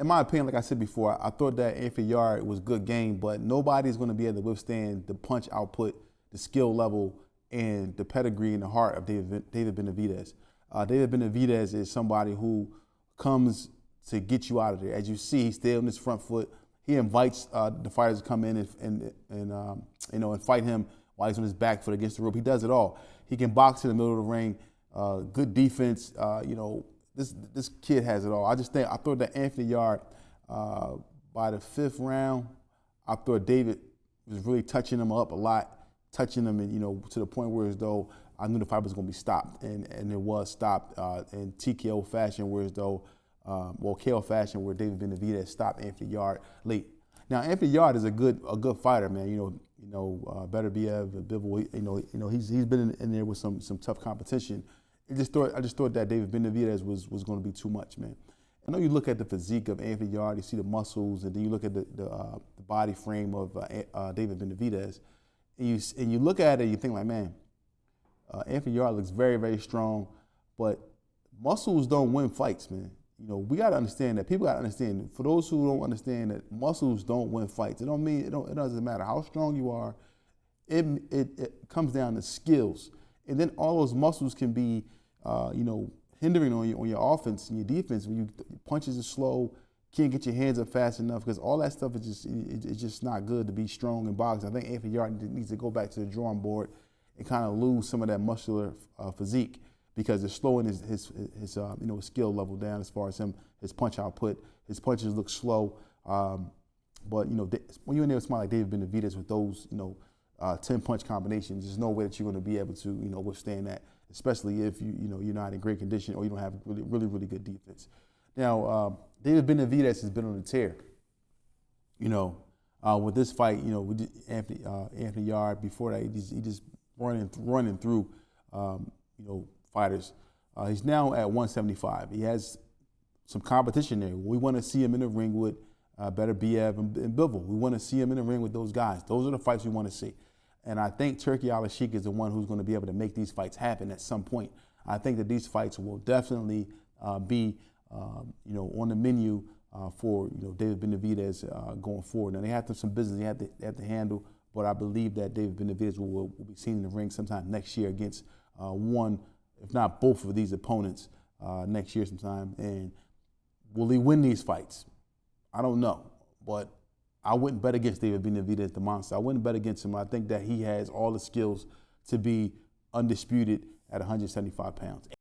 in my opinion, like I said before, I thought that Anthony Yard was good game, but nobody's going to be able to withstand the punch output, the skill level, and the pedigree and the heart of David Benavidez. David Benavidez is somebody who comes to get you out of there. As you see, he's still on his front foot. He invites the fighters to come in and fight him while he's on his back foot against the rope. He does it all. He can box in the middle of the ring. Good defense. This kid has it all. I thought that Anthony Yard, by the 5th round, I thought David was really touching him up a lot, touching him, and to the point where as though I knew the fight was going to be stopped, and it was stopped in TKO fashion, whereas though, KO fashion, where David Benavidez stopped Anthony Yard late. Now Anthony Yard is a good fighter, man. Benavidez, Bivol, he's been in there with some tough competition. I just thought that David Benavidez was going to be too much, man. I know you look at the physique of Anthony Yard, you see the muscles, and then you look at the body frame of David Benavidez, and you look at it, and you think like, man, Anthony Yard looks very, very strong, but muscles don't win fights, man. We got to understand that. People got to understand. For those who don't understand that, muscles don't win fights. It doesn't matter how strong you are. It comes down to skills. And then all those muscles can be, hindering on your offense and your defense when your punches are slow, can't get your hands up fast enough, because all that stuff is just not good to be strong in boxing. I think Anthony Yard needs to go back to the drawing board and kind of lose some of that muscular physique, because it's slowing his skill level down as far as his punch output. His punches look slow. But when you're in there with somebody like David Benavidez with those 10 punch combinations, there's no way that you're going to be able to withstand that, especially if you're not in great condition or you don't have really good defense. Now David Benavidez has been on a tear. With this fight, with Anthony Yard, before that he just running through fighters. He's now at 175. He has some competition there. We want to see him in the ring with Benavidez and Bivol. We want to see him in the ring with those guys. Those are the fights we want to see. And I think Turki Al-Sheikh is the one who's going to be able to make these fights happen at some point. I think that these fights will definitely be, on the menu for David Benavidez going forward. Now they have some business they have to handle, but I believe that David Benavidez will be seen in the ring sometime next year against one, if not both of these opponents next year sometime. And will he win these fights? I don't know, but I wouldn't bet against David Benavidez, the monster. I wouldn't bet against him. I think that he has all the skills to be undisputed at 175 pounds.